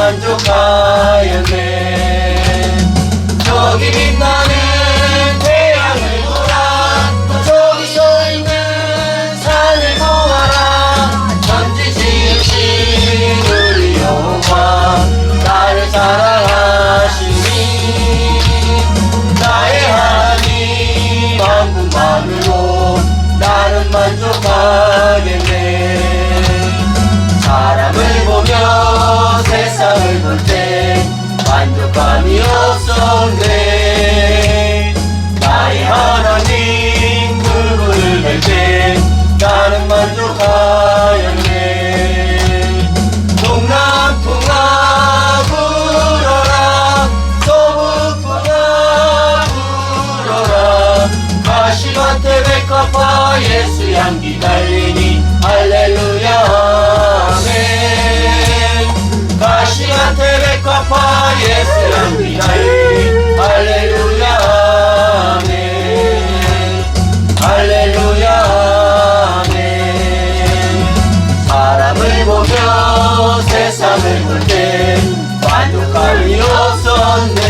만족하였네. 저기 빛나는 태양을 보라. 저기 서있는 산을 보아라. 천지 지으신 우리 여호와 나를 사랑하시니 나의 하나님 한 분만으로 나는 만족하겠네. 사람을 보며 세상을 볼 때 만족감이 없었네. 나의 하나님 그분을 뵐 때 나는 만족하였네. 동남풍아 불어라. 서북풍아 불어라. 가시밭에 백합화 예수 향기 달리니 할렐루야 아멘. 가시밭에 백합화 예수 향기 달리니 할렐루야 아멘. 할렐루야 아멘. 사람을 보며 세상을 볼 때 만족감이 없었네.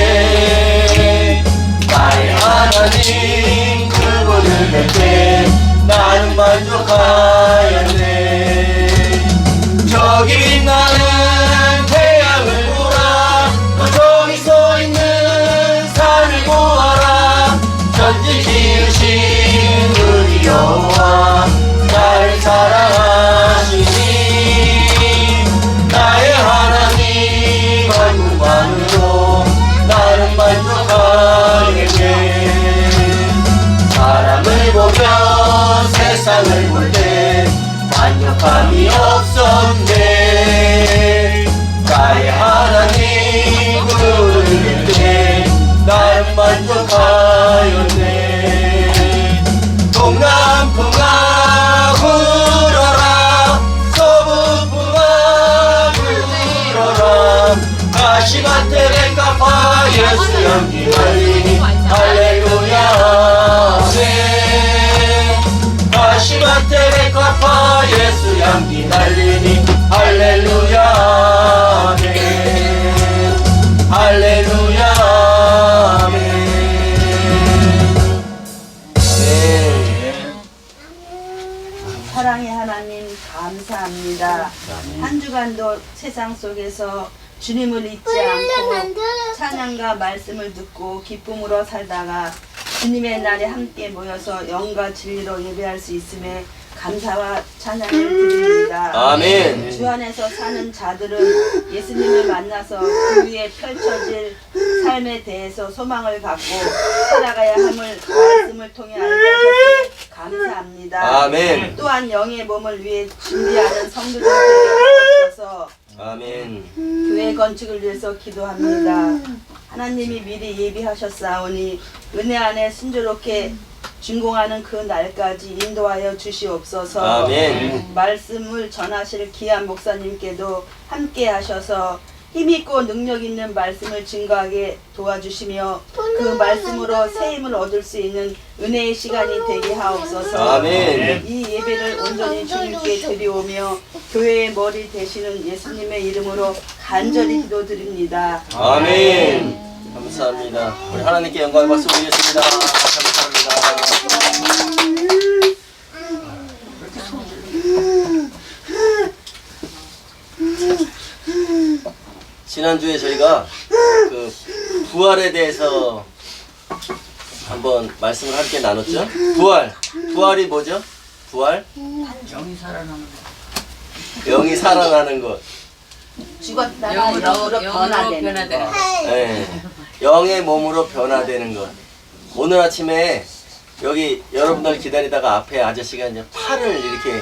나의 하나님 그분을 뵐 때 나는 만족하였네. 저기 빛나는 태양을 보라. 저기 서있는 산을 보아라. 천지 지으신 우리 여호와 나를 사랑하시니 나의 하나님 한 분만으로 나는 만족하겠네. 사람을 보며 세상을 볼 때 만족함이 없었네. 나의 하나님 그분을 볼 때 나는 만족하였네. 동남풍아 불어라. 서북풍아 불어라. 가시밭에 백합화 예수 향기 달리니 할렐루야 아멘. 가시밭에 백합화 예수 향기 달리니 할렐루야 아멘. 할렐루야 아멘. 사랑의 하나님 감사합니다. 한 주간도 세상 속에서 주님을 잊지 않고 찬양과 말씀을 듣고 기쁨으로 살다가 주님의 날에 함께 모여서 영과 진리로 예배할 수 있음에 감사와 찬양을 드립니다. 아멘. 주 안에서 사는 자들은 예수님을 만나서 그 위에 펼쳐질 삶에 대해서 소망을 갖고 살아가야 함을 말씀을 통해 알게 하셨으니 감사합니다. 아멘. 또한 영의 몸을 위해 준비하는 성도들 되게 하옵소서. 아멘. 교회 건축을 위해서 기도합니다. 하나님이 미리 예비하셨사오니 은혜 안에 순조롭게 준공하는 그 날까지 인도하여 주시옵소서. 아멘. 말씀을 전하실 귀한 목사님께도 함께 하셔서 힘있고 능력 있는 말씀을 증거하게 도와주시며 그 말씀으로 새 힘을 얻을 수 있는 은혜의 시간이 되게 하옵소서. 아멘. 이 예배를 온전히 주님께 드리오며 교회의 머리 되시는 예수님의 이름으로 간절히 기도드립니다. 아멘. 감사합니다. 우리 하나님께 영광의 박수 올리겠습니다. 감사합니다. 지난주에 저희가 그 부활에 대해서 한번 말씀을 함께 나눴죠. 부활이 뭐죠? 부활? 영이 살아나는 영이 살아나는 것. 죽었다가 영으로 변화되는 것. 네. 영의 몸으로 변화되는 것. 오늘 아침에 여기 여러분들 기다리다가 앞에 아저씨가 이제 팔을 이렇게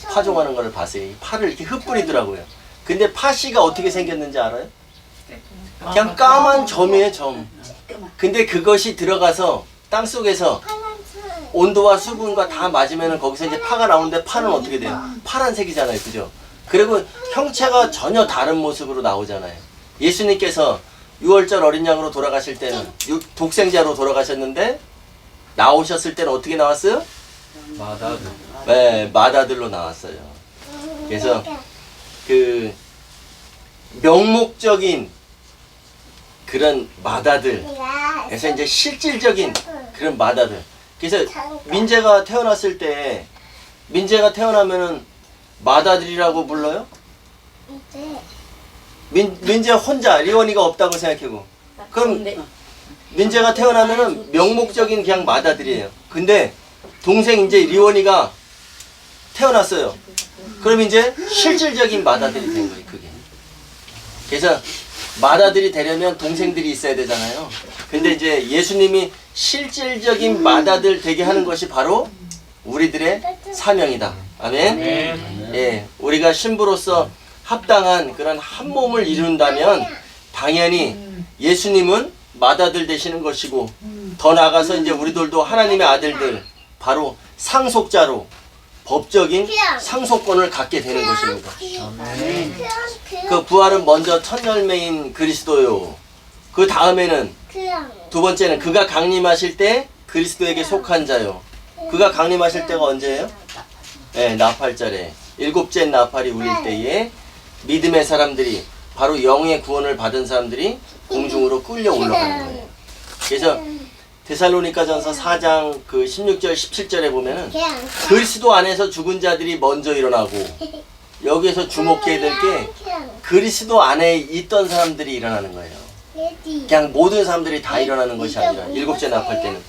파종하는 걸 봤어요. 이 팔을 이렇게 흩뿌리더라고요. 근데 파씨가 어떻게 생겼는지 알아요? 그냥 까만 점이에요, 점. 근데 그것이 들어가서 땅 속에서 온도와 수분과 다 맞으면 거기서 이제 파가 나오는데 파는 어떻게 돼요? 파란색이잖아요, 그죠? 그리고 형체가 전혀 다른 모습으로 나오잖아요. 예수님께서 6월절 어린 양으로 돌아가실 때는 독생자로 돌아가셨는데 나오셨을 때는 어떻게 나왔어요? 마다들. 네, 마다들로 나왔어요. 그래서 그 명목적인 그런 마다들, 그래서 이제 실질적인 그런 마다들. 그래서 민재가 태어났을 때, 민재가 태어나면은 마다들이라고 불러요? 민재 혼자, 리원이가 없다고 생각하고. 그럼 민재가 태어나면은 명목적인 그냥 마다들이에요. 근데 동생 이제 리원이가 태어났어요. 그럼 이제 실질적인 마다들이 된 거예요, 그게. 그래서 마다들이 되려면 동생들이 있어야 되잖아요. 근데 이제 예수님이 실질적인 마다들 되게 하는 것이 바로 우리들의 사명이다. 아멘. 예, 우리가 신부로서 합당한 그런 한 몸을 이룬다면 당연히 예수님은 마다들 되시는 것이고, 더 나아가서 이제 우리들도 하나님의 아들들, 바로 상속자로 법적인 상속권을 갖게 되는 것입니다. 그 부활은 먼저 첫 열매인 그리스도요. 그 다음에는 두 번째는 그가 강림하실 때 그리스도에게 속한 자요. 그가 강림하실 때가 언제예요? 네, 나팔절에 일곱째 나팔이 울릴 때에 믿음의 사람들이, 바로 영의 구원을 받은 사람들이 공중으로 끌려 올라가는 거예요. 그래서 데살로니가전서 4장 그 16절 17절에 보면은 그리스도 안에서 죽은 자들이 먼저 일어나고, 여기에서 주목해야 될 게 그리스도 안에 있던 사람들이 일어나는 거예요. 그냥 모든 사람들이 다 일어나는 것이 아니라 일곱째 나팔 때는.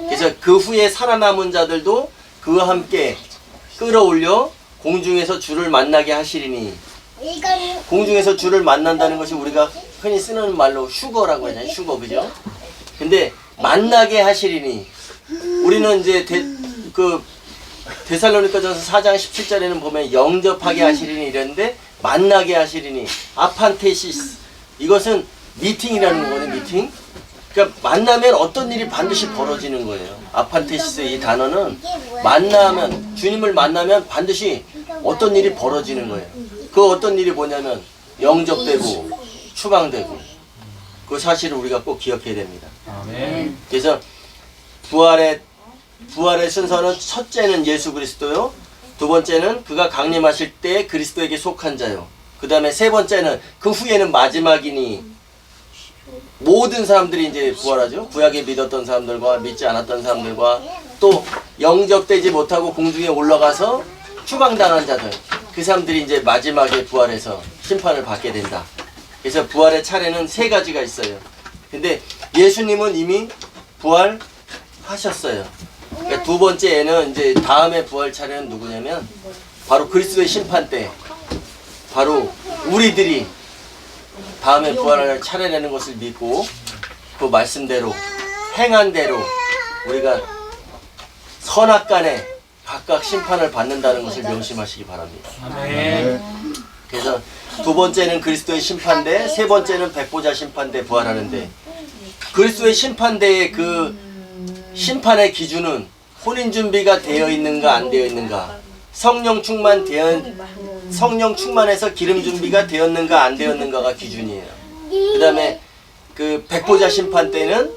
그래서 그 후에 살아남은 자들도 그와 함께 끌어올려 공중에서 주를 만나게 하시리니, 공중에서 주를 만난다는 것이 우리가 흔히 쓰는 말로 휴거라고 하잖아요. 휴거, 그죠? 근데 만나게 하시리니, 우리는 이제 데살로니가전서 4장 17절에는 보면 영접하게 하시리니 이랬는데, 만나게 하시리니 아판테시스, 이것은 미팅이라는 거거든요. 미팅. 그러니까 만나면 어떤 일이 반드시 벌어지는 거예요. 아판테시스 이 단어는 만나면, 주님을 만나면 반드시 어떤 일이 벌어지는 거예요. 그 어떤 일이 뭐냐면 영접되고 추방되고, 그 사실을 우리가 꼭 기억해야 됩니다. 아멘. 그래서 부활의 순서는 첫째는 예수 그리스도요, 두 번째는 그가 강림하실 때 그리스도에게 속한 자요, 그 다음에 세 번째는 그 후에는 마지막이니 모든 사람들이 이제 부활하죠. 구약에 믿었던 사람들과 믿지 않았던 사람들과, 또 영접되지 못하고 공중에 올라가서 추방당한 자들, 그 사람들이 이제 마지막에 부활해서 심판을 받게 된다. 그래서 부활의 차례는 세 가지가 있어요. 근데 예수님은 이미 부활하셨어요. 그러니까 두 번째에는 이제 다음에 부활 차례는 누구냐면 바로 그리스도의 심판 때, 바로 우리들이 다음에 부활할 차례라는 것을 믿고 그 말씀대로 행한 대로 우리가 선악간에 각각 심판을 받는다는 것을 명심하시기 바랍니다. 아멘. 그래서 두 번째는 그리스도의 심판대, 세 번째는 백보자 심판대 부활하는데, 그리스도의 심판대의 그 심판의 기준은 혼인 준비가 되어 있는가 안 되어 있는가, 성령 충만해서 기름 준비가 되었는가 안 되었는가가 기준이에요. 그 다음에 그 백보자 심판 때는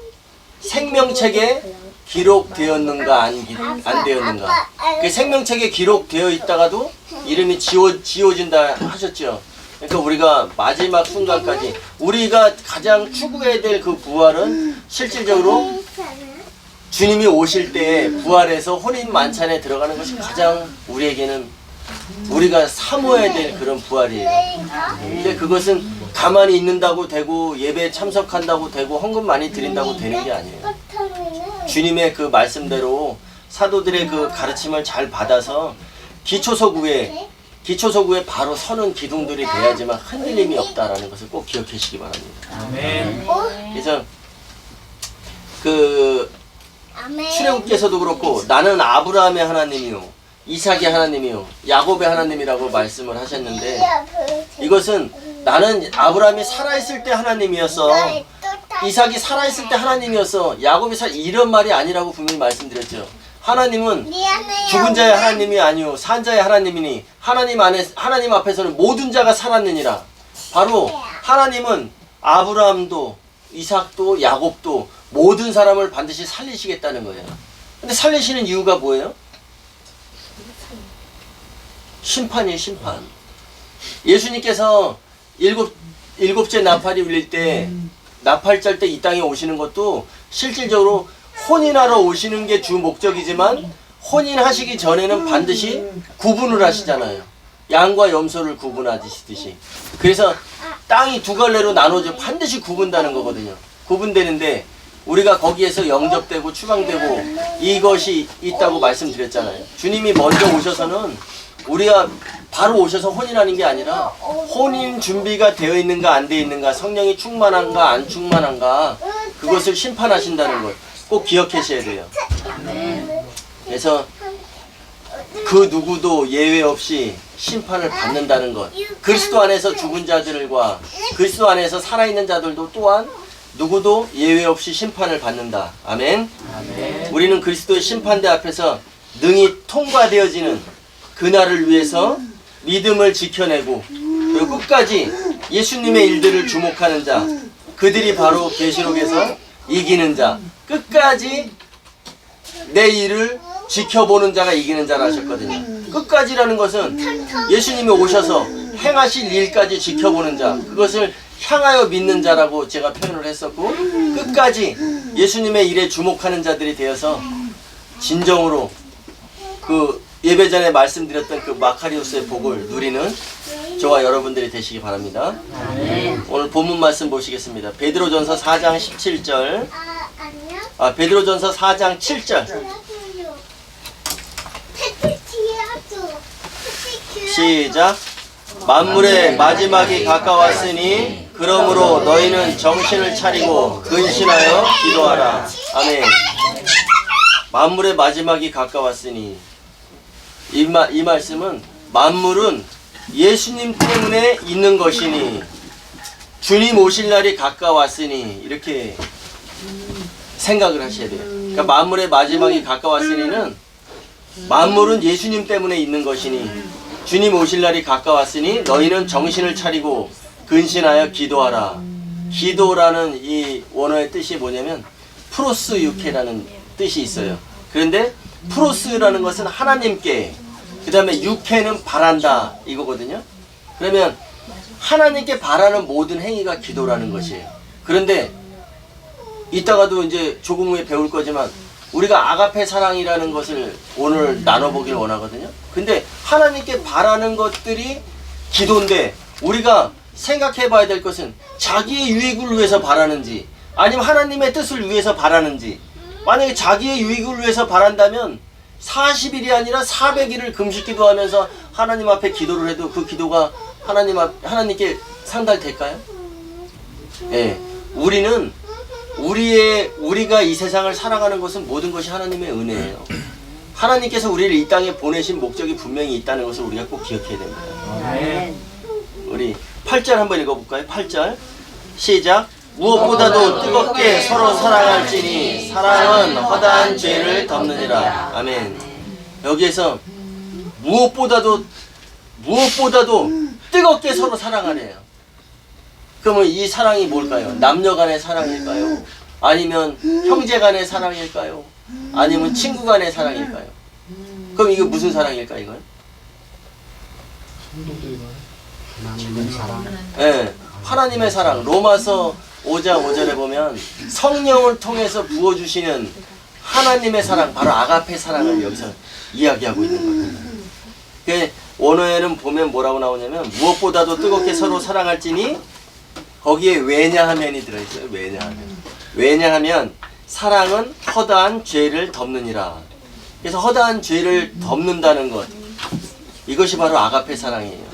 생명책에 기록되었는가 안 되었는가. 그 생명책에 기록되어 있다가도 이름이 지워진다 하셨죠. 그러니까 우리가 마지막 순간까지 우리가 가장 추구해야 될 그 부활은 실질적으로 주님이 오실 때 부활해서 혼인 만찬에 들어가는 것이 가장 우리에게는 우리가 사모해야 될 그런 부활이에요. 근데 그것은 가만히 있는다고 되고 예배에 참석한다고 되고 헌금 많이 드린다고 되는 게 아니에요. 주님의 그 말씀대로 사도들의 그 가르침을 잘 받아서 기초석 위에 바로 서는 기둥들이 돼야지만 흔들림이 없다라는 것을 꼭 기억하시기 바랍니다. 아멘. 그래서 그 출애굽께서도 그렇고 나는 아브라함의 하나님이요, 이삭의 하나님이요, 야곱의 하나님이라고 말씀을 하셨는데, 이것은 나는 아브라함이 살아있을 때 하나님이었어, 이삭이 살아있을 때 하나님이었어, 야곱이 이런 말이 아니라고 분명히 말씀드렸죠. 하나님은 죽은 자의 하나님이 아니요 산 자의 하나님이니 하나님 앞에서는 모든 자가 살았느니라. 바로 하나님은 아브라함도 이삭도 야곱도 모든 사람을 반드시 살리시겠다는 거예요. 근데 살리시는 이유가 뭐예요? 심판이에요, 심판. 예수님께서 일곱째 나팔이 울릴 때 나팔 짤 때 이 땅에 오시는 것도 실질적으로 혼인하러 오시는 게 주 목적이지만 혼인하시기 전에는 반드시 구분을 하시잖아요. 양과 염소를 구분하시듯이. 그래서 땅이 두 갈래로 나눠져 반드시 구분다는 거거든요. 구분되는데 우리가 거기에서 영접되고 추방되고 이것이 있다고 말씀드렸잖아요. 주님이 먼저 오셔서는 우리가 바로 오셔서 혼인하는 게 아니라 혼인 준비가 되어 있는가 안 되어 있는가, 성령이 충만한가 안 충만한가, 그것을 심판하신다는 것 꼭 기억하셔야 돼요. 그래서 그 누구도 예외 없이 심판을 받는다는 것, 그리스도 안에서 죽은 자들과 그리스도 안에서 살아있는 자들도 또한 누구도 예외 없이 심판을 받는다. 아멘. 아멘. 우리는 그리스도의 심판대 앞에서 능히 통과되어지는 그날을 위해서 믿음을 지켜내고 그리고 끝까지 예수님의 일들을 주목하는 자, 그들이 바로 계시록에서 이기는 자, 끝까지 내 일을 지켜보는 자가 이기는 자라 하셨거든요. 끝까지라는 것은 예수님이 오셔서 행하실 일까지 지켜보는 자, 그것을 향하여 믿는 자라고 제가 표현을 했었고, 끝까지 예수님의 일에 주목하는 자들이 되어서 진정으로 그 예배 전에 말씀드렸던 그 마카리오스의 복을 누리는 저와 여러분들이 되시기 바랍니다. 오늘 본문 말씀 보시겠습니다. 베드로전서 4장 17절. 베드로전서 4장 7절. 시작. 만물의 마지막이 가까웠으니 그러므로 너희는 정신을 차리고 근신하여 기도하라. 아멘. 만물의 마지막이 가까웠으니 이 말씀은 만물은 예수님 때문에 있는 것이니 주님 오실 날이 가까웠으니 이렇게 생각을 하셔야 돼요. 그러니까 만물의 마지막이 가까웠으니는 만물은 예수님 때문에 있는 것이니 주님 오실 날이 가까웠으니 너희는 정신을 차리고 근신하여 기도하라. 기도라는 이 원어의 뜻이 뭐냐면 프로스 유케라는 뜻이 있어요. 그런데 프로스라는 것은 하나님께, 그 다음에 유케는 바란다 이거거든요. 그러면 하나님께 바라는 모든 행위가 기도라는 것이에요. 그런데 이따가도 이제 조금 후에 배울 거지만 우리가 아가페 사랑이라는 것을 오늘 나눠보길 원하거든요. 근데 하나님께 바라는 것들이 기도인데 우리가 생각해 봐야 될 것은 자기의 유익을 위해서 바라는지 아니면 하나님의 뜻을 위해서 바라는지. 만약에 자기의 유익을 위해서 바란다면 40일이 아니라 400일을 금식 기도하면서 하나님 앞에 기도를 해도 그 기도가 하나님께 상달될까요? 예. 우리가 이 세상을 살아가는 것은 모든 것이 하나님의 은혜예요. 하나님께서 우리를 이 땅에 보내신 목적이 분명히 있다는 것을 우리가 꼭 기억해야 됩니다. 아멘. 우리 8절 한번 읽어볼까요? 8절 시작. 무엇보다도 뜨겁게 서로 사랑할지니 사랑은 허다한 죄를 덮느니라. 아멘. 여기에서 무엇보다도 뜨겁게 서로 사랑하래요. 그러면 이 사랑이 뭘까요? 남녀 간의 사랑일까요? 아니면 형제 간의 사랑일까요? 아니면 친구 간의 사랑일까요? 그럼 이게 무슨 사랑일까요? 이건? 하나님의 사랑. 네, 하나님의 사랑. 로마서 5장 5절에 보면 성령을 통해서 부어주시는 하나님의 사랑, 바로 아가페 사랑을 여기서 이야기하고 있는 거예요. 원어에는 보면 뭐라고 나오냐면 무엇보다도 뜨겁게 서로 사랑할지니 거기에 왜냐하면이 들어있어요. 왜냐하면 사랑은 허다한 죄를 덮느니라. 그래서 허다한 죄를 덮는다는 것, 이것이 바로 아가페 사랑이에요.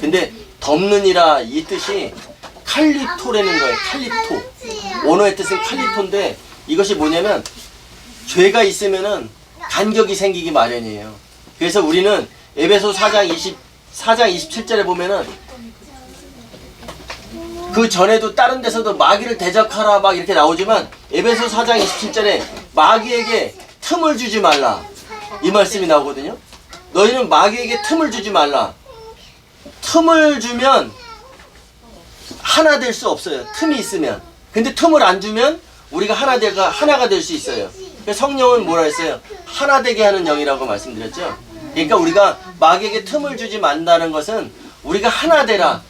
근데 덮느니라 이 뜻이 칼리토라는 거예요. 칼리토. 원어의 뜻은 칼리토인데 이것이 뭐냐면 죄가 있으면은 간격이 생기기 마련이에요. 그래서 우리는 에베소 4장 27절에 보면은 그 전에도 다른 데서도 마귀를 대적하라 막 이렇게 나오지만 에베소 4장 27절에 마귀에게 틈을 주지 말라 이 말씀이 나오거든요. 너희는 마귀에게 틈을 주지 말라. 틈을 주면 하나 될 수 없어요. 틈이 있으면. 근데 틈을 안 주면 우리가 하나가 될 수 있어요. 성령은 뭐라 했어요? 하나 되게 하는 영이라고 말씀드렸죠. 그러니까 우리가 마귀에게 틈을 주지 말라는 것은 우리가 하나 되라.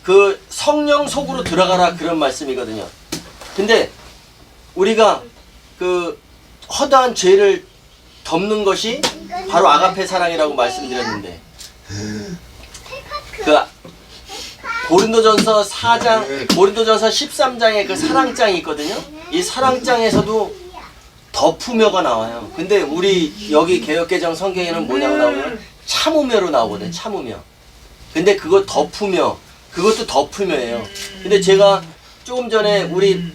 그 성령 속으로 들어가라 그런 말씀이거든요. 근데 우리가 그 허다한 죄를 덮는 것이 바로 아가페 사랑이라고 말씀드렸는데, 그 고린도전서 4장, 고린도전서 13장에 그 사랑장이 있거든요. 이 사랑장에서도 덮으며가 나와요. 근데 우리 여기 개역개정 성경에는 뭐냐고 나오면 참으며로 나오거든요. 참으며. 근데 그거 덮으며, 그것도 덮으며예요. 근데 제가 조금 전에 우리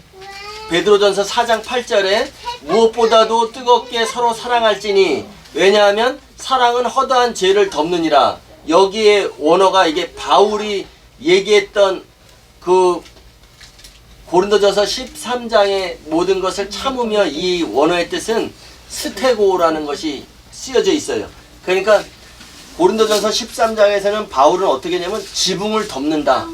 베드로전서 4장 8절에 무엇보다도 뜨겁게 서로 사랑할지니 왜냐하면 사랑은 허다한 죄를 덮느니라. 여기에 원어가 이게 바울이 얘기했던 그 고린도전서 13장의 모든 것을 참으며, 이 원어의 뜻은 스테고라는 것이 쓰여져 있어요. 그러니까 고린도전서 13장에서는 바울은 어떻게 하냐면 지붕을 덮는다.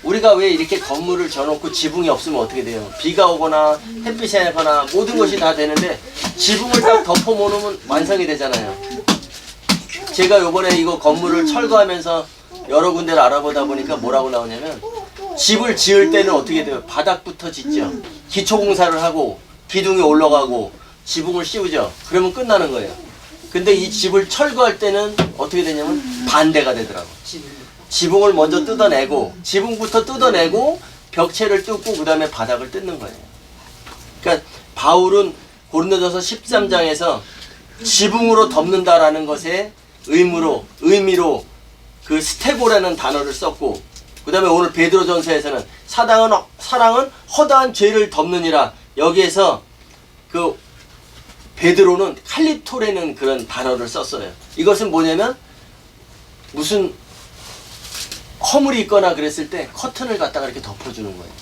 우리가 왜 이렇게 건물을 져놓고 지붕이 없으면 어떻게 돼요? 비가 오거나 햇빛이 나거나 모든 것이 다 되는데 지붕을 딱 덮어놓으면 완성이 되잖아요. 제가 요번에 이거 건물을 철거하면서 여러 군데를 알아보다 보니까 뭐라고 나오냐면, 집을 지을 때는 어떻게 돼요? 바닥부터 짓죠. 기초공사를 하고 기둥이 올라가고 지붕을 씌우죠. 그러면 끝나는 거예요. 근데 이 집을 철거할 때는 어떻게 되냐면 반대가 되더라고. 지붕을 먼저 뜯어내고, 지붕부터 뜯어내고 벽체를 뜯고 그 다음에 바닥을 뜯는 거예요. 그러니까 바울은 고린도전서 13장에서 지붕으로 덮는다라는 것에 의미로 그 스테고라는 단어를 썼고, 그 다음에 오늘 베드로전서에서는 사랑은 허다한 죄를 덮느니라. 여기에서 그 베드로는 칼리토라는 그런 단어를 썼어요. 이것은 뭐냐면 무슨 허물이 있거나 그랬을 때 커튼을 갖다가 이렇게 덮어주는 거예요.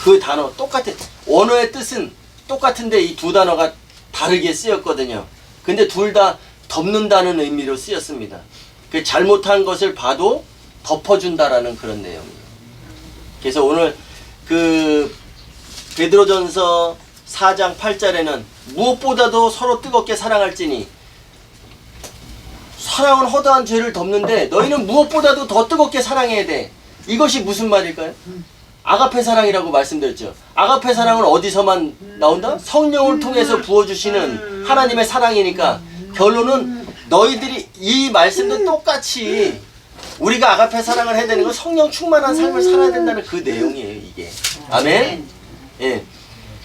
그 단어 똑같아. 원어의 뜻은 똑같은데 이 두 단어가 다르게 쓰였거든요. 근데 둘 다 덮는다는 의미로 쓰였습니다. 그 잘못한 것을 봐도 덮어준다라는 그런 내용이에요. 그래서 오늘 그 베드로전서 4장 8절에는 무엇보다도 서로 뜨겁게 사랑할지니, 사랑은 허다한 죄를 덮는데 너희는 무엇보다도 더 뜨겁게 사랑해야 돼. 이것이 무슨 말일까요? 아가페 사랑이라고 말씀드렸죠. 아가페 사랑은 어디서만 나온다? 성령을 통해서 부어주시는 하나님의 사랑이니까, 결론은 너희들이 이 말씀도 똑같이 우리가 아가페 사랑을 해야 되는 건 성령 충만한 삶을 살아야 된다는 그 내용이에요, 이게. 아멘? 예.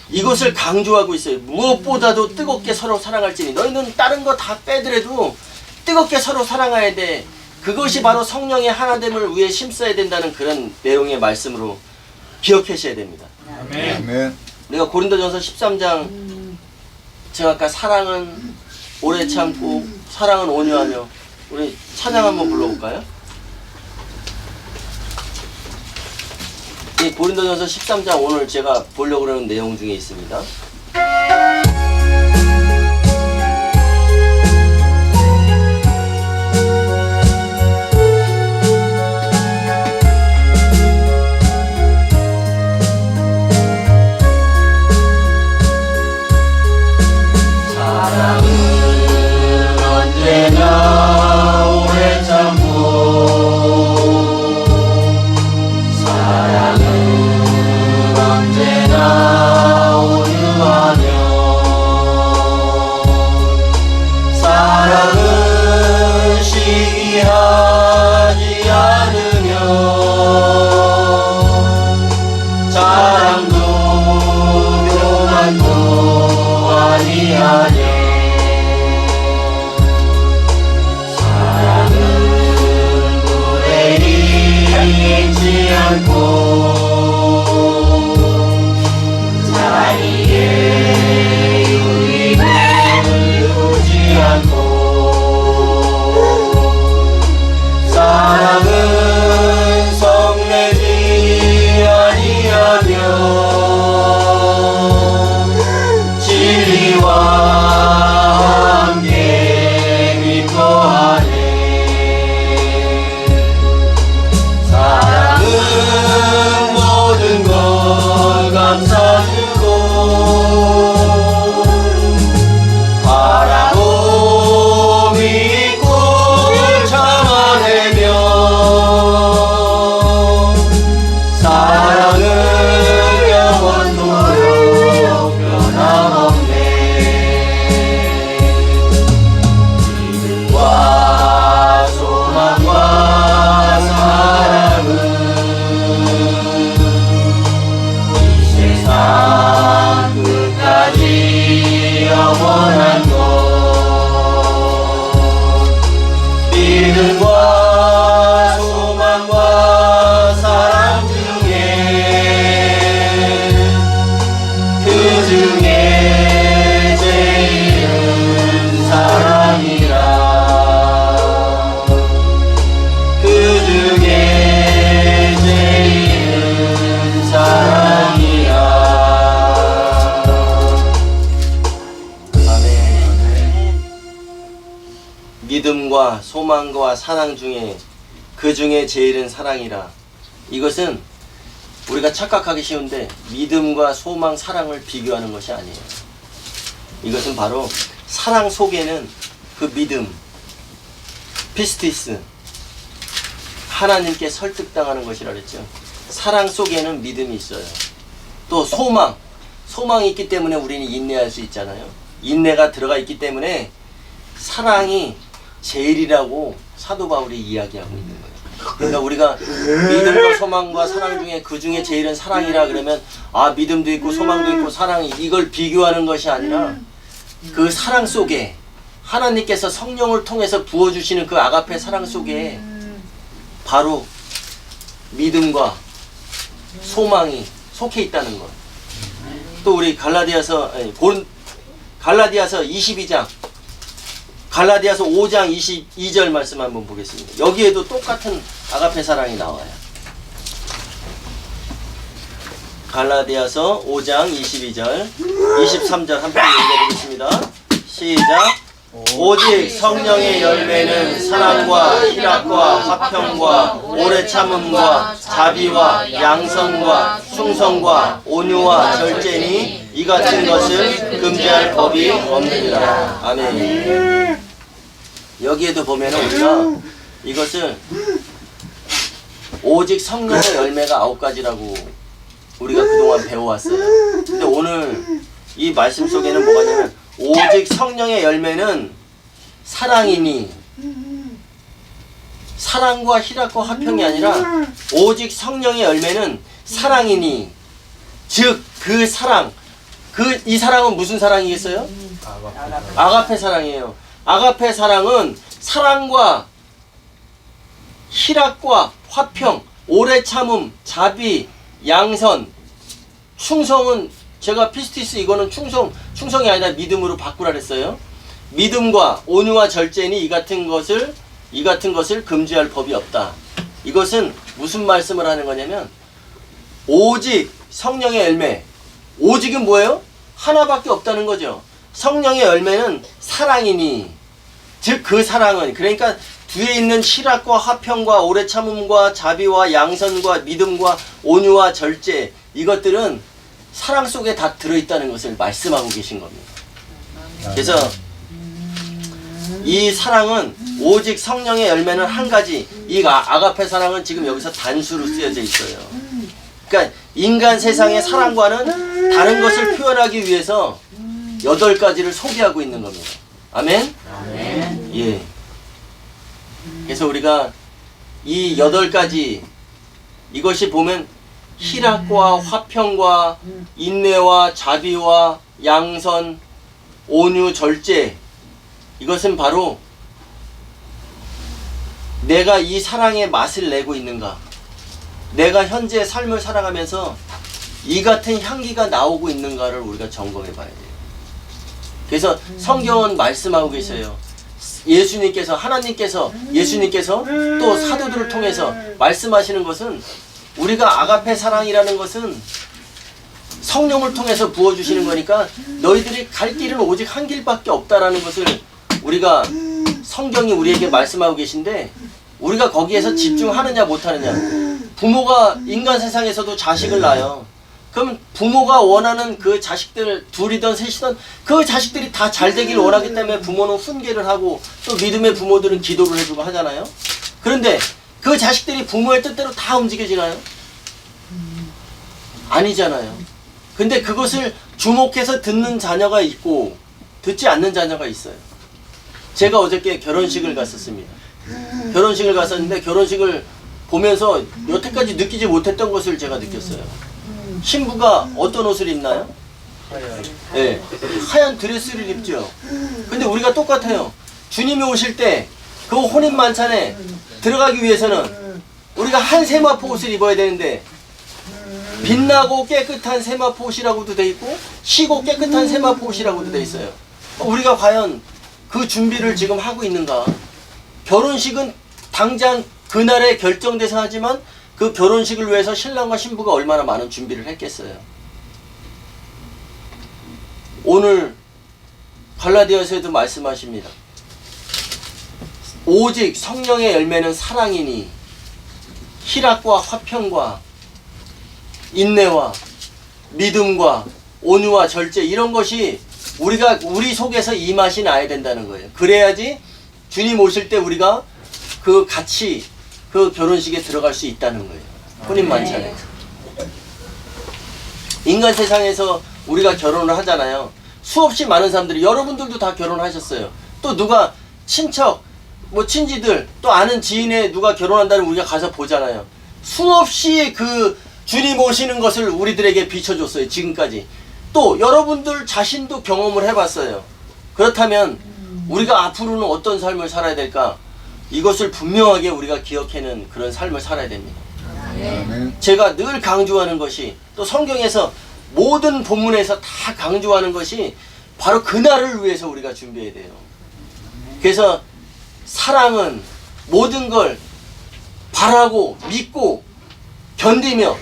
이것을 강조하고 있어요. 무엇보다도 뜨겁게 서로 사랑할지니, 너희는 다른 거 다 빼더라도 뜨겁게 서로 사랑해야 돼. 그것이 바로 성령의 하나됨을 위해 심써야 된다는 그런 내용의 말씀으로 기억하셔야 됩니다. 아멘. 내가 고린도전서 13장, 제가 아까 사랑은 오래 참고 사랑은 온유하며, 우리 찬양 한번 불러볼까요? 이 고린도전서 13장 오늘 제가 보려고 하는 내용 중에 있습니다. 언제나 오래 참고, 사랑은 언제나 온유하며, 믿음과 소망과 사랑 중에 그 중에 제일은 사랑이라. 이것은 우리가 착각하기 쉬운데 믿음과 소망, 사랑을 비교하는 것이 아니에요. 이것은 바로 사랑 속에는 그 믿음, 피스티스, 하나님께 설득당하는 것이라 그랬죠. 사랑 속에는 믿음이 있어요. 또 소망, 소망이 있기 때문에 우리는 인내할 수 있잖아요. 인내가 들어가 있기 때문에 사랑이 제일이라고 사도 바울이 이야기하고 있는 거예요. 그러니까 우리가 믿음과 소망과 사랑 중에 그 중에 제일은 사랑이라 그러면 아, 믿음도 있고 소망도 있고 사랑이, 이걸 비교하는 것이 아니라 그 사랑 속에 하나님께서 성령을 통해서 부어주시는 그 아가페 사랑 속에 바로 믿음과 소망이 속해 있다는 것. 또 우리 갈라디아서 22장, 갈라디아서 5장 22절 말씀 한번 보겠습니다. 여기에도 똑같은 아가페 사랑이 나와요. 갈라디아서 5장 22절, 23절 함께 읽어보겠습니다. 시작. 오직 성령의 열매는 사랑과 희락과 화평과 오래 참음과 자비와 양선과 충성과 온유와 절제니 이 같은 것을 금지할 법이 없느니라. 아멘. 여기에도 보면 우리가 이것을 오직 성령의 열매가 9가지라고 우리가 그동안 배워왔어요. 근데 오늘 이 말씀 속에는 뭐가 있냐면 오직 성령의 열매는 사랑이니, 사랑과 희락과 화평이 아니라 오직 성령의 열매는 사랑이니, 즉 그 사랑, 이 사랑은 무슨 사랑이겠어요? 아가페 사랑이에요. 아가페 사랑은 사랑과 희락과 화평, 오래 참음, 자비, 양선, 충성은 제가 피스티스 이거는 충성이 아니라 믿음으로 바꾸라 그랬어요. 믿음과 온유와 절제니 이 같은 것을 금지할 법이 없다. 이것은 무슨 말씀을 하는 거냐면 오직 성령의 열매. 오직은 뭐예요? 하나밖에 없다는 거죠. 성령의 열매는 사랑이니, 즉 그 사랑은, 그러니까 뒤에 있는 희락과 화평과 오래 참음과 자비와 양선과 믿음과 온유와 절제, 이것들은 사랑 속에 다 들어있다는 것을 말씀하고 계신 겁니다. 그래서 이 사랑은 오직 성령의 열매는 한 가지, 이 아가페 사랑은 지금 여기서 단수로 쓰여져 있어요. 그러니까 인간 세상의 사랑과는 다른 것을 표현하기 위해서 8가지를 소개하고 있는 겁니다. 아멘? 아멘. 예. 그래서 우리가 이 8가지, 이것이 보면 희락과 화평과 인내와 자비와 양선, 온유, 절제, 이것은 바로 내가 이 사랑의 맛을 내고 있는가, 내가 현재 삶을 살아가면서 이 같은 향기가 나오고 있는가를 우리가 점검해 봐야 돼요. 그래서 성경은 말씀하고 계세요. 예수님께서, 하나님께서, 예수님께서 또 사도들을 통해서 말씀하시는 것은 우리가 아가페 사랑이라는 것은 성령을 통해서 부어주시는 거니까 너희들이 갈 길은 오직 한 길밖에 없다라는 것을 우리가, 성경이 우리에게 말씀하고 계신데 우리가 거기에서 집중하느냐 못하느냐. 부모가 인간 세상에서도 자식을 낳아요. 그럼 부모가 원하는 그 자식들, 둘이든 셋이든 그 자식들이 다 잘 되길 원하기 때문에 부모는 훈계를 하고 또 믿음의 부모들은 기도를 해주고 하잖아요. 그런데 그 자식들이 부모의 뜻대로 다 움직여지나요? 아니잖아요. 근데 그것을 주목해서 듣는 자녀가 있고 듣지 않는 자녀가 있어요. 제가 어저께 결혼식을 갔었습니다. 결혼식을 갔었는데 결혼식을 보면서 여태까지 느끼지 못했던 것을 제가 느꼈어요. 신부가 어떤 옷을 입나요? 네, 하얀 드레스를 입죠. 근데 우리가 똑같아요. 주님이 오실 때 그 혼인 만찬에 들어가기 위해서는 우리가 한 세마포 옷을 입어야 되는데 빛나고 깨끗한 세마포 옷이라고도 돼 있고 희고 깨끗한 세마포 옷이라고도 돼 있어요. 우리가 과연 그 준비를 지금 하고 있는가? 결혼식은 당장 그날에 결정돼서 하지만 그 결혼식을 위해서 신랑과 신부가 얼마나 많은 준비를 했겠어요. 오늘 갈라디아서에도 말씀하십니다. 오직 성령의 열매는 사랑이니 희락과 화평과 인내와 믿음과 온유와 절제, 이런 것이 우리 속에서 이 맛이 나야 된다는 거예요. 그래야지 주님 오실 때 우리가 그 같이 그 결혼식에 들어갈 수 있다는 거예요. 혼인 만찬에. 인간 세상에서 우리가 결혼을 하잖아요. 수없이 많은 사람들이, 여러분들도 다 결혼하셨어요. 또 누가 친척, 뭐 친지들, 또 아는 지인의 누가 결혼한다는 우리가 가서 보잖아요. 수없이 그 주님 오시는 것을 우리들에게 비춰줬어요. 지금까지. 또 여러분들 자신도 경험을 해봤어요. 그렇다면 우리가 앞으로는 어떤 삶을 살아야 될까? 이것을 분명하게 우리가 기억하는 그런 삶을 살아야 됩니다. 제가 늘 강조하는 것이, 또 성경에서 모든 본문에서 다 강조하는 것이 바로 그날을 위해서 우리가 준비해야 돼요. 그래서 사랑은 모든 걸 바라고 믿고 견디며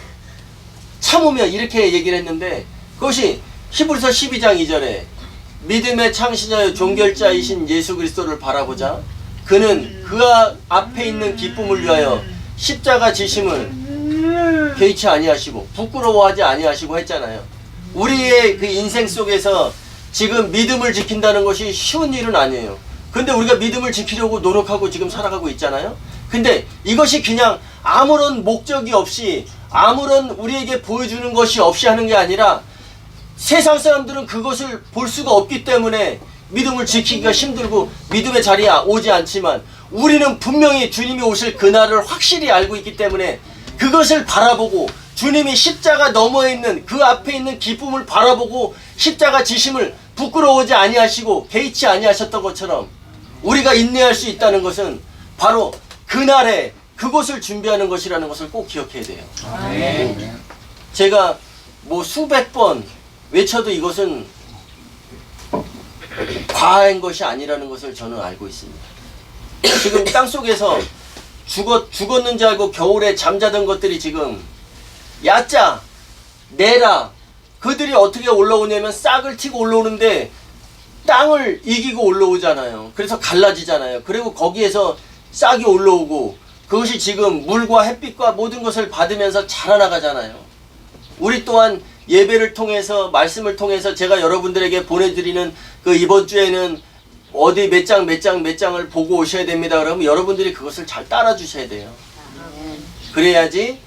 참으며, 이렇게 얘기를 했는데, 그것이 히브리서 12장 2절에 믿음의 창시자여 종결자이신 예수 그리스도를 바라보자. 그는 그 앞에 있는 기쁨을 위하여 십자가 지심을 개의치 아니하시고 부끄러워하지 아니하시고 했잖아요. 우리의 그 인생 속에서 지금 믿음을 지킨다는 것이 쉬운 일은 아니에요. 근데 우리가 믿음을 지키려고 노력하고 지금 살아가고 있잖아요. 근데 이것이 그냥 아무런 목적이 없이, 아무런 우리에게 보여주는 것이 없이 하는 게 아니라, 세상 사람들은 그것을 볼 수가 없기 때문에 믿음을 지키기가 힘들고 믿음의 자리에 오지 않지만, 우리는 분명히 주님이 오실 그날을 확실히 알고 있기 때문에 그것을 바라보고, 주님이 십자가 너머에 있는 그 앞에 있는 기쁨을 바라보고 십자가 지심을 부끄러워하지 아니하시고 개의치 아니하셨던 것처럼 우리가 인내할 수 있다는 것은 바로 그날에 그것을 준비하는 것이라는 것을 꼭 기억해야 돼요. 제가 뭐 수백 번 외쳐도 이것은 과한 것이 아니라는 것을 저는 알고 있습니다. 지금 땅속에서 죽었는지 알고 겨울에 잠자던 것들이 지금 야짜, 내라, 그들이 어떻게 올라오냐면 싹을 튀고 올라오는데 땅을 이기고 올라오잖아요. 그래서 갈라지잖아요. 그리고 거기에서 싹이 올라오고 그것이 지금 물과 햇빛과 모든 것을 받으면서 자라나가잖아요. 우리 또한 예배를 통해서, 말씀을 통해서 제가 여러분들에게 보내드리는 그 이번 주에는 어디 몇 장을 보고 오셔야 됩니다. 그러면 여러분들이 그것을 잘 따라 주셔야 돼요. 그래야지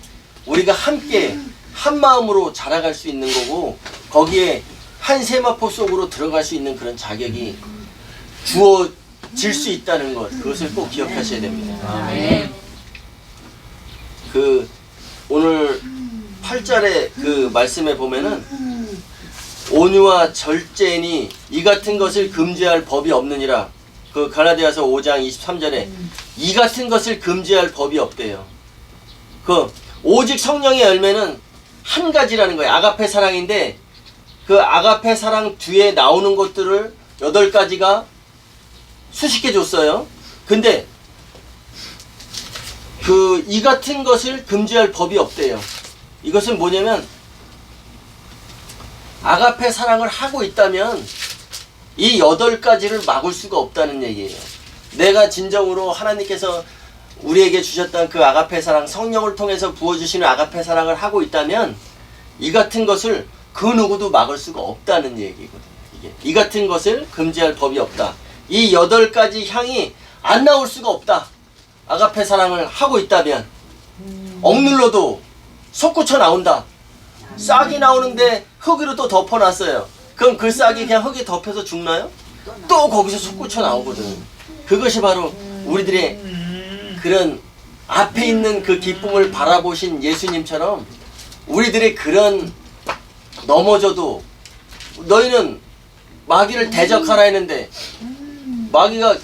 우리가 함께 한 마음으로 자라갈 수 있는 거고, 거기에 한 세마포 속으로 들어갈 수 있는 그런 자격이 주어질 수 있다는 것, 그것을 꼭 기억하셔야 됩니다. 그 오늘 8절의 그 말씀에 보면은 온유와 절제니 이 같은 것을 금지할 법이 없느니라. 그 갈라디아서 5장 23절에 이 같은 것을 금지할 법이 없대요. 그 오직 성령의 열매는 한 가지라는 거예요. 아가페 사랑인데, 그 아가페 사랑 뒤에 나오는 것들을 8가지가 수식해 줬어요. 근데 그 이 같은 것을 금지할 법이 없대요. 이것은 뭐냐면, 아가페 사랑을 하고 있다면 이 8가지를 막을 수가 없다는 얘기예요. 내가 진정으로 하나님께서 우리에게 주셨던 그 아가페 사랑, 성령을 통해서 부어주시는 아가페 사랑을 하고 있다면 이 같은 것을 그 누구도 막을 수가 없다는 얘기거든요. 이 같은 것을 금지할 법이 없다. 이 8가지 향이 안 나올 수가 없다. 아가페 사랑을 하고 있다면 억눌러도 솟구쳐 나온다. 싹이 나오는데 흙으로 또 덮어놨어요. 그럼 그 싹이 그냥 흙에 덮여서 죽나요? 또 거기서 솟구쳐 나오거든. 그것이 바로 우리들의 그런 앞에 있는 그 기쁨을 바라보신 예수님처럼 우리들의 그런, 넘어져도 너희는 마귀를 대적하라 했는데, 마귀가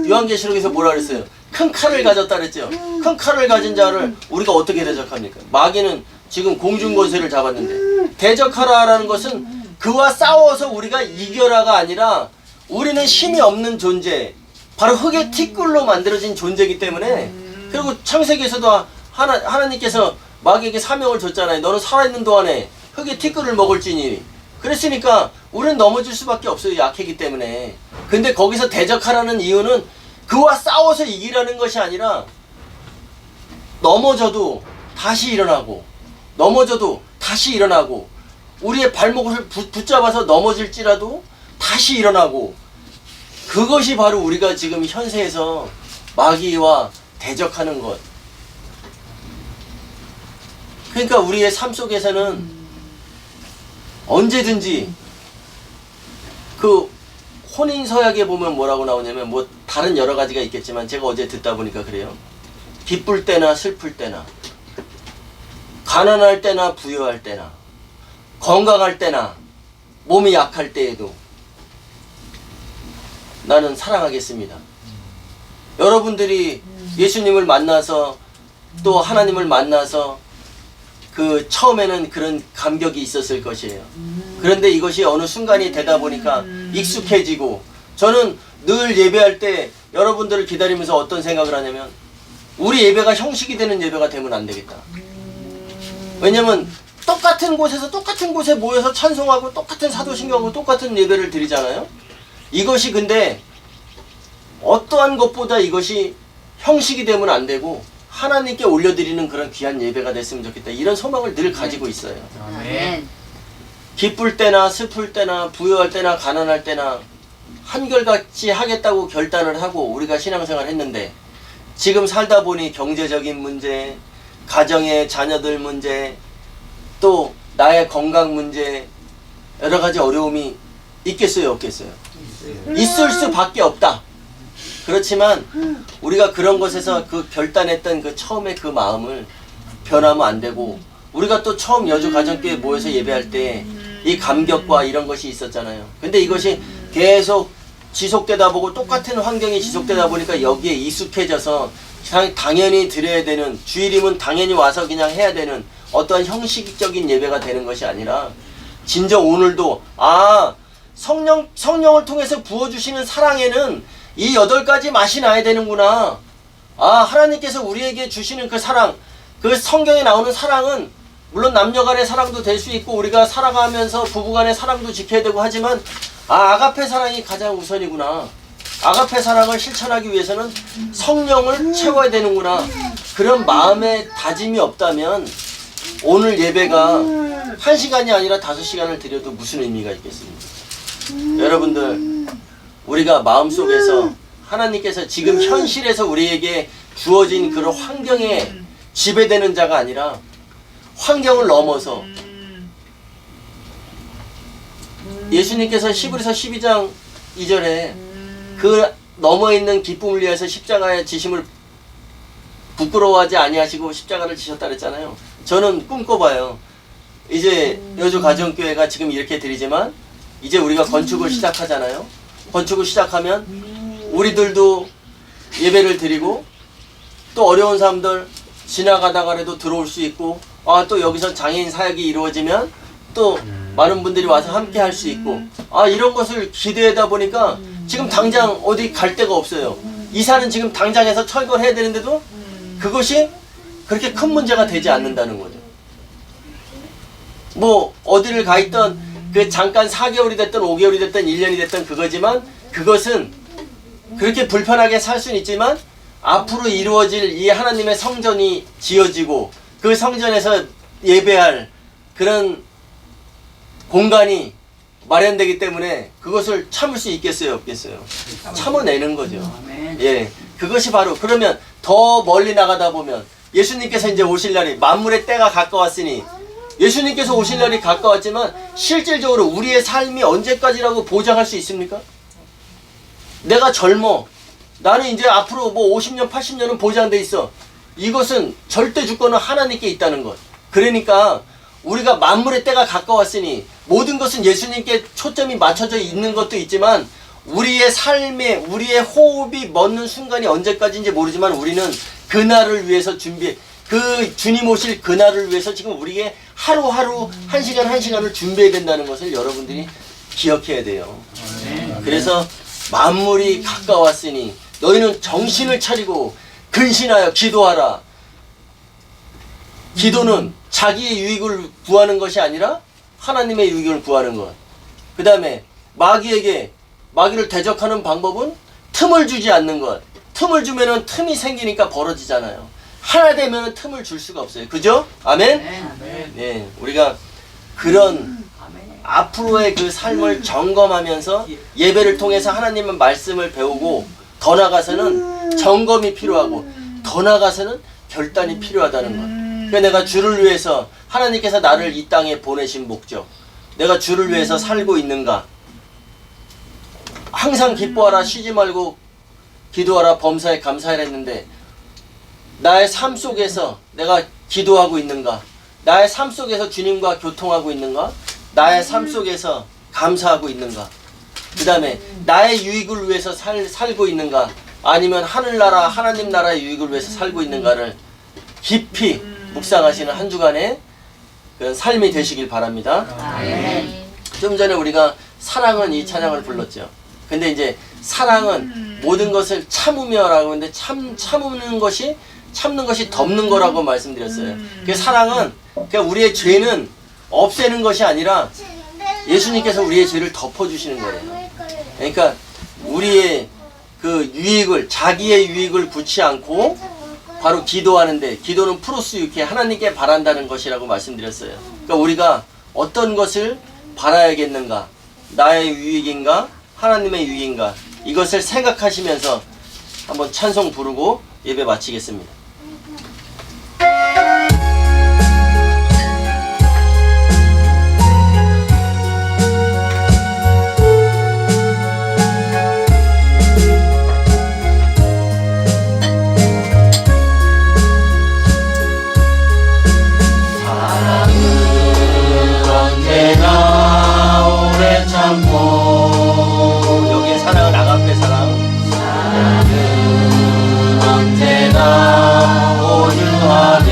요한계시록에서 뭐라 그랬어요? 큰 칼을 가졌다 그랬죠. 큰 칼을 가진 자를 우리가 어떻게 대적합니까? 마귀는 지금 공중권세를 잡았는데, 대적하라라는 것은 그와 싸워서 우리가 이겨라가 아니라 우리는 힘이 없는 존재, 바로 흙의 티끌로 만들어진 존재이기 때문에, 그리고 창세기에서도 하나님께서 마귀에게 사명을 줬잖아요. 너는 살아있는 동안에 흙의 티끌을 먹을지니. 그랬으니까 우리는 넘어질 수밖에 없어요. 약하기 때문에. 근데 거기서 대적하라는 이유는 그와 싸워서 이기라는 것이 아니라 넘어져도 다시 일어나고 넘어져도 다시 일어나고 우리의 발목을 붙잡아서 넘어질지라도 다시 일어나고 그것이 바로 우리가 지금 현세에서 마귀와 대적하는 것. 그러니까 우리의 삶 속에서는 언제든지 그 혼인서약에 보면 뭐라고 나오냐면 뭐 다른 여러 가지가 있겠지만 제가 어제 듣다 보니까 그래요. 기쁠 때나 슬플 때나 가난할 때나 부유할 때나 건강할 때나 몸이 약할 때에도 나는 사랑하겠습니다. 여러분들이 예수님을 만나서 또 하나님을 만나서 그 처음에는 그런 감격이 있었을 것이에요. 그런데 이것이 어느 순간이 되다 보니까 익숙해지고 저는 늘 예배할 때 여러분들을 기다리면서 어떤 생각을 하냐면 우리 예배가 형식이 되는 예배가 되면 안 되겠다. 왜냐면 똑같은 곳에서 똑같은 곳에 모여서 찬송하고 똑같은 사도신경하고 똑같은 예배를 드리잖아요. 이것이 근데 어떠한 것보다 이것이 형식이 되면 안 되고 하나님께 올려드리는 그런 귀한 예배가 됐으면 좋겠다. 이런 소망을 늘 가지고 있어요. 아멘. 기쁠 때나 슬플 때나 부유할 때나 가난할 때나 한결같이 하겠다고 결단을 하고 우리가 신앙생활을 했는데 지금 살다 보니 경제적인 문제, 가정의 자녀들 문제, 또 나의 건강 문제 여러 가지 어려움이 있겠어요, 없겠어요? 있을 수밖에 없다. 그렇지만 우리가 그런 것에서 그 결단했던 그 처음에 그 마음을 변하면 안 되고 우리가 또 처음 여주 가정교회 모여서 예배할 때 이 감격과 이런 것이 있었잖아요. 근데 이것이 계속 지속되다 보고 똑같은 환경이 지속되다 보니까 여기에 익숙해져서 당연히 드려야 되는 주일이면 당연히 와서 그냥 해야 되는 어떠한 형식적인 예배가 되는 것이 아니라 진정 오늘도 성령을 통해서 부어주시는 사랑에는 이 8가지 맛이 나야 되는구나. 하나님께서 우리에게 주시는 그 사랑, 그 성경에 나오는 사랑은 물론 남녀간의 사랑도 될 수 있고 우리가 살아가면서 부부간의 사랑도 지켜야 되고 하지만 아가페 사랑이 가장 우선이구나. 아가페 사랑을 실천하기 위해서는 성령을 채워야 되는구나. 그런 마음의 다짐이 없다면 오늘 예배가 1시간이 아니라 5시간을 드려도 무슨 의미가 있겠습니까? 여러분들 우리가 마음속에서 하나님께서 지금 현실에서 우리에게 주어진 그런 환경에 지배되는 자가 아니라 환경을 넘어서 예수님께서 히브리서 12장 2절에 그 넘어있는 기쁨을 위해서 십자가의 지심을 부끄러워하지 아니하시고 십자가를 지셨다 그랬잖아요. 저는 꿈꿔봐요. 이제 여주 가정교회가 지금 이렇게 드리지만 이제 우리가 건축을 시작하잖아요. 건축을 시작하면 우리들도 예배를 드리고 또 어려운 사람들 지나가다가라도 들어올 수 있고 또 여기서 장애인 사역이 이루어지면 또 많은 분들이 와서 함께 할 수 있고 이런 것을 기대하다 보니까 지금 당장 어디 갈 데가 없어요. 이사는 지금 당장에서 철거를 해야 되는데도 그것이 그렇게 큰 문제가 되지 않는다는 거죠. 뭐 어디를 가 있던 그 잠깐 4개월이 됐든 5개월이 됐든 1년이 됐든 그거지만 그것은 그렇게 불편하게 살 수는 있지만 앞으로 이루어질 이 하나님의 성전이 지어지고 그 성전에서 예배할 그런 공간이 마련되기 때문에 그것을 참을 수 있겠어요, 없겠어요? 참아내는 거죠. 예, 그것이 바로 그러면 더 멀리 나가다 보면 예수님께서 이제 오실 날이 만물의 때가 가까웠으니 예수님께서 오실 날이 가까웠지만 실질적으로 우리의 삶이 언제까지라고 보장할 수 있습니까? 내가 젊어. 나는 이제 앞으로 뭐 50년, 80년은 보장돼 있어. 이것은 절대 주권은 하나님께 있다는 것. 그러니까 우리가 만물의 때가 가까웠으니 모든 것은 예수님께 초점이 맞춰져 있는 것도 있지만 우리의 삶에 우리의 호흡이 멎는 순간이 언제까지인지 모르지만 우리는 그날을 위해서 그 주님 오실 그날을 위해서 지금 우리에게 하루하루 1시간 1시간을 준비해야 된다는 것을 여러분들이 기억해야 돼요. 그래서 만물이 가까웠으니 너희는 정신을 차리고 근신하여 기도하라. 기도는 자기의 유익을 구하는 것이 아니라 하나님의 유익을 구하는 것. 그 다음에 마귀를 대적하는 방법은 틈을 주지 않는 것. 틈을 주면은 틈이 생기니까 벌어지잖아요. 하나 되면은 틈을 줄 수가 없어요. 그죠? 아멘? 네, 우리가 그런 앞으로의 그 삶을 점검하면서 예배를 통해서 하나님의 말씀을 배우고 더 나가서는 점검이 필요하고 더 나가서는 결단이 필요하다는 것. 그러니까 내가 주를 위해서 하나님께서 나를 이 땅에 보내신 목적, 내가 주를 위해서 살고 있는가? 항상 기뻐하라, 쉬지 말고 기도하라, 범사에 감사하라 했는데 나의 삶 속에서 내가 기도하고 있는가? 나의 삶 속에서 주님과 교통하고 있는가? 나의 삶 속에서 감사하고 있는가? 그 다음에 나의 유익을 위해서 살고 있는가? 아니면 하늘나라 하나님 나라의 유익을 위해서 살고 있는가를 깊이 묵상하시는 한 주간의 그런 삶이 되시길 바랍니다. 좀 전에 우리가 사랑은 이 찬양을 불렀죠. 근데 이제 사랑은 모든 것을 참으며라고 했는데 참는 것이 덮는 거라고 말씀드렸어요. 그 사랑은 그러니까 우리의 죄는 없애는 것이 아니라 예수님께서 우리의 죄를 덮어주시는 거예요. 그러니까 우리의 그 유익을, 자기의 유익을 구치 않고 바로 기도하는데, 기도는 프로스 유케, 하나님께 바란다는 것이라고 말씀드렸어요. 그러니까 우리가 어떤 것을 바라야겠는가? 나의 유익인가? 하나님의 유익인가? 이것을 생각하시면서 한번 찬송 부르고 예배 마치겠습니다. 여기에 사랑은 아가페 사랑. 사랑은 언제나 온유하며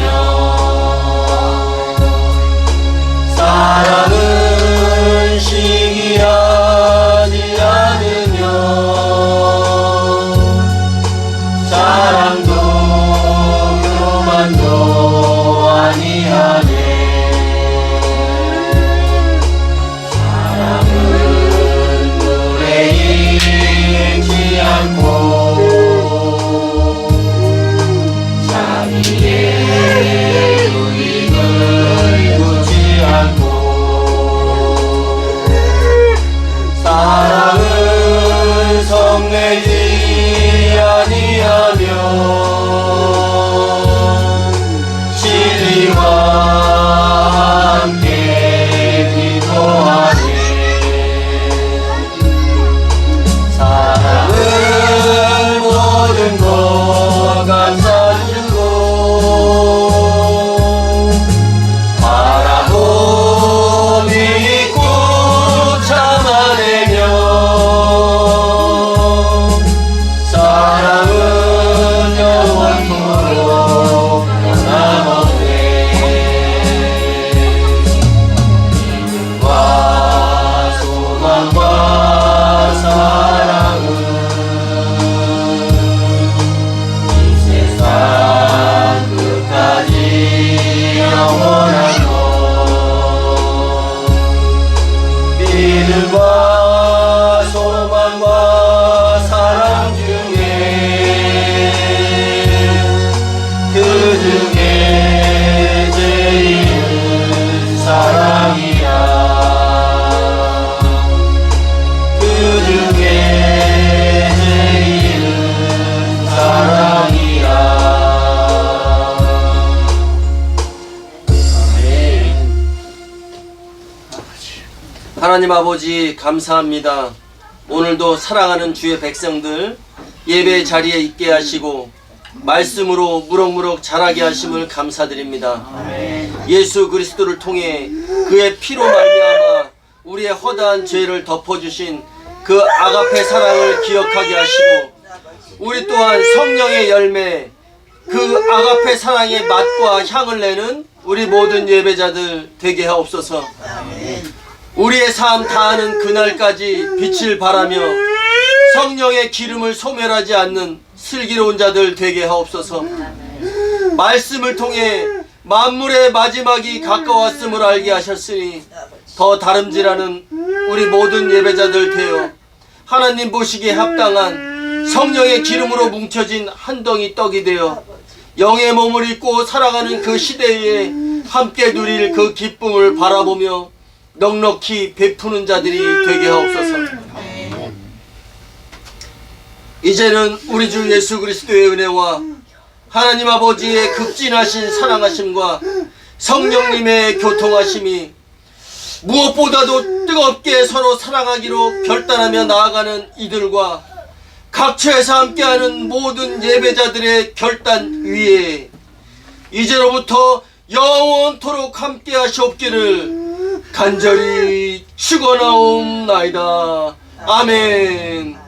사랑은 시기하지 않으며 사랑도 교만도 아니하네. 사랑은 성내지 아니하며 진리와 함께 기도하네. 사랑은 모든 것 감사주고 바라보 믿고 참아내며 사랑은 영원토록 변함없네. 믿음과 소망과 사랑은 이 세상 끝까지 영원한 것. 믿음과 소망과 사랑 중에 그 중에 제일은 사랑이야. 그 중에 제일은 사랑이야. 하나님 아버지 감사합니다. 오늘도 사랑하는 주의 백성들 예배 자리에 있게 하시고 말씀으로 무럭무럭 자라게 하심을 감사드립니다. 예수 그리스도를 통해 그의 피로 말미암아 우리의 허다한 죄를 덮어주신 그 아가페 사랑을 기억하게 하시고 우리 또한 성령의 열매 그 아가페 사랑의 맛과 향을 내는 우리 모든 예배자들 되게 하옵소서. 우리의 삶 다하는 그날까지 빛을 발하며 성령의 기름을 소멸하지 않는 슬기로운 자들 되게 하옵소서. 말씀을 통해 만물의 마지막이 가까웠음을 알게 하셨으니 더 다름질하는 우리 모든 예배자들 되어 하나님 보시기에 합당한 성령의 기름으로 뭉쳐진 한 덩이 떡이 되어 영의 몸을 입고 살아가는 그 시대에 함께 누릴 그 기쁨을 바라보며 넉넉히 베푸는 자들이 되게 하옵소서. 이제는 우리 주 예수 그리스도의 은혜와 하나님 아버지의 극진하신 사랑하심과 성령님의 교통하심이 무엇보다도 뜨겁게 서로 사랑하기로 결단하며 나아가는 이들과 각처에서 함께하는 모든 예배자들의 결단 위에 이제로부터 영원토록 함께 하시옵기를 간절히 축원하옵나이다. 아멘.